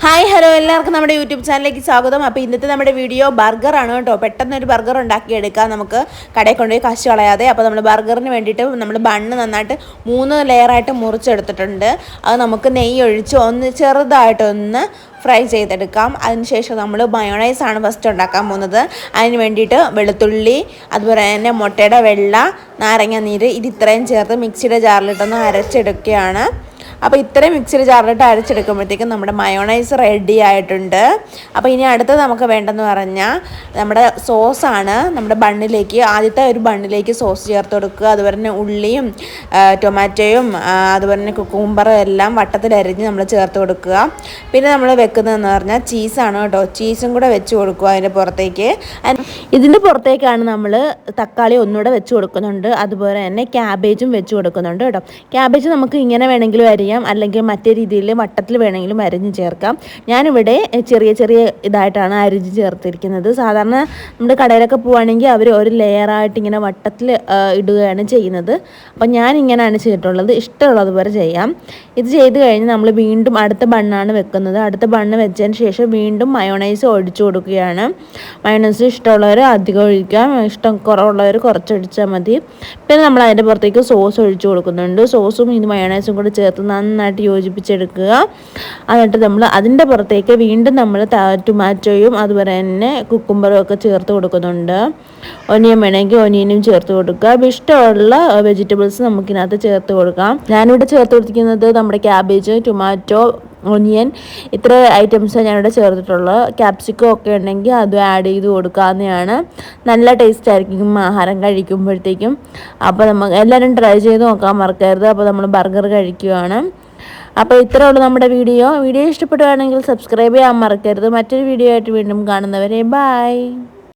Hi hello എല്ലാവർക്കും നമ്മുടെ YouTube ചാനലിലേക്ക് സ്വാഗതം. അപ്പോൾ ഇന്നത്തെ നമ്മുടെ വീഡിയോ ബർഗറാണ് കേട്ടോ. പെട്ടെന്നൊരു ബർഗർ ഉണ്ടാക്കിയെടുക്കാം നമുക്ക് കടയിൽ കൊണ്ടുപോയി കാശ് കളയാതെ. അപ്പോൾ നമ്മൾ ബർഗറിന് വേണ്ടിയിട്ട് നമ്മൾ ബണ്ണ് നന്നായിട്ട് 3 ലെയറായിട്ട് മുറിച്ചെടുത്തിട്ടുണ്ട്. അത് നമുക്ക് നെയ്യ് ഒഴിച്ച് ഒന്ന് ചെറുതായിട്ടൊന്ന് ഫ്രൈ ചെയ്തെടുക്കാം. അതിനുശേഷം നമ്മൾ മയോണൈസാണ് ഫസ്റ്റ് ഉണ്ടാക്കാൻ പോകുന്നത്. അതിന് വേണ്ടിയിട്ട് വെളുത്തുള്ളി, അതുപോലെ തന്നെ മുട്ടയുടെ വെള്ള, നാരങ്ങ നീര് ഇത് ഇത്രയും ചേർത്ത് മിക്സിയുടെ ജാറിലിട്ടൊന്ന് അരച്ചെടുക്കുകയാണ്. അപ്പോൾ ഇത്രയും മിക്സിയുടെ ജാറിലിട്ട് അരച്ചെടുക്കുമ്പോഴത്തേക്കും നമ്മുടെ മയോണൈസ് റെഡി ആയിട്ടുണ്ട്. അപ്പോൾ ഇനി അടുത്തത് നമുക്ക് വേണ്ടെന്ന് പറഞ്ഞാൽ നമ്മുടെ സോസാണ്. നമ്മുടെ ബണ്ണിലേക്ക് ആദ്യത്തെ ഒരു ബണ്ണിലേക്ക് സോസ് ചേർത്ത് കൊടുക്കുക. അതുപോലെ തന്നെ ഉള്ളിയും ടൊമാറ്റോയും അതുപോലെ തന്നെ കുക്കുംബറും എല്ലാം വട്ടത്തിലരിഞ്ഞ് നമ്മൾ ചേർത്ത് കൊടുക്കുക. പിന്നെ നമ്മൾ വെക്കുന്നതെന്ന് പറഞ്ഞാൽ ചീസാണ് കേട്ടോ. ചീസും കൂടെ വെച്ച് കൊടുക്കുക അതിൻ്റെ പുറത്തേക്ക്. ഇതിൻ്റെ പുറത്തേക്കാണ് നമ്മൾ തക്കാളി ഒന്നുകൂടെ വെച്ച് കൊടുക്കുന്നുണ്ട്. അതുപോലെ തന്നെ ക്യാബേജും വെച്ച് കൊടുക്കുന്നുണ്ട് കേട്ടോ. ക്യാബേജ് നമുക്ക് ഇങ്ങനെ വേണമെങ്കിലും അരിയാം, അല്ലെങ്കിൽ മറ്റേ രീതിയിൽ വട്ടത്തിൽ വേണമെങ്കിലും അരിഞ്ഞ് ചേർക്കാം. ഞാനിവിടെ ചെറിയ ചെറിയ ഇതായിട്ടാണ് അരിഞ്ഞ് ചേർത്തിരിക്കുന്നത്. സാധാരണ നമ്മുടെ കടയിലൊക്കെ പോവുകയാണെങ്കിൽ അവർ ഒരു ലെയറായിട്ട് ഇങ്ങനെ വട്ടത്തിൽ ഇടുകയാണ് ചെയ്യുന്നത്. അപ്പോൾ ഞാൻ ഇങ്ങനെയാണ് ചെയ്തിട്ടുള്ളത്. ഇഷ്ടമുള്ളതുപോലെ ചെയ്യാം. ഇത് ചെയ്ത് കഴിഞ്ഞ് നമ്മൾ വീണ്ടും അടുത്ത ബണ്ണാണ് വെക്കുന്നത്. അടുത്ത ബണ്ണ് വെച്ചതിന് ശേഷം വീണ്ടും മയോണൈസ് ഒഴിച്ചു കൊടുക്കുകയാണ്. മയോണൈസ് ഇഷ്ടമുള്ളവർ അധികം ഒഴിക്കാം, ഇഷ്ടം കുറവുള്ളവർ കുറച്ചൊഴിച്ചാൽ മതി. പിന്നെ നമ്മൾ അതിൻ്റെ പുറത്തേക്ക് സോസ് ഒഴിച്ചു കൊടുക്കുന്നുണ്ട്. സോസും ഇത് മയോണൈസും കൂടി ചേർത്ത് നന്നായിട്ട് യോജിപ്പിച്ചെടുക്കുക. എന്നിട്ട് നമ്മൾ അതിൻ്റെ പുറത്തേക്ക് വീണ്ടും നമ്മൾ ടൊമാറ്റോയും അതുപോലെ തന്നെ കുക്കുംബറും ഒക്കെ ചേർത്ത് കൊടുക്കുന്നുണ്ട്. ഒനിയൻ വേണമെങ്കിൽ ഒനിയനും ചേർത്ത് കൊടുക്കുക. അപ്പോൾ ഇഷ്ടമുള്ള വെജിറ്റബിൾസ് നമുക്കിനകത്ത് ചേർത്ത് കൊടുക്കാം. ഞാനിവിടെ ചേർത്ത് കൊടുത്തിരിക്കുന്നത് നമ്മുടെ ക്യാബേജ്, ടൊമാറ്റോ, ഒനിയൻ ഇത്ര ഐറ്റംസ് ഞാനിവിടെ ചേർത്തിട്ടുള്ളത്. ക്യാപ്സിക്കം ഒക്കെ ഉണ്ടെങ്കിൽ അതും ആഡ് ചെയ്ത് കൊടുക്കാവുന്നതാണ്. നല്ല ടേസ്റ്റ് ആയിരിക്കും ആഹാരം കഴിക്കുമ്പോഴത്തേക്കും. അപ്പോൾ നമുക്ക് എല്ലാവരും ട്രൈ ചെയ്ത് നോക്കാൻ മറക്കരുത്. അപ്പോൾ നമ്മൾ ബർഗർ കഴിക്കുകയാണ്. അപ്പോൾ ഇത്രയേ ഉള്ളൂ നമ്മുടെ വീഡിയോ ഇഷ്ടപ്പെടുകയാണെങ്കിൽ സബ്സ്ക്രൈബ് ചെയ്യാൻ മറക്കരുത്. മറ്റൊരു വീഡിയോ ആയിട്ട് വീണ്ടും കാണുന്നവരെ ബൈ.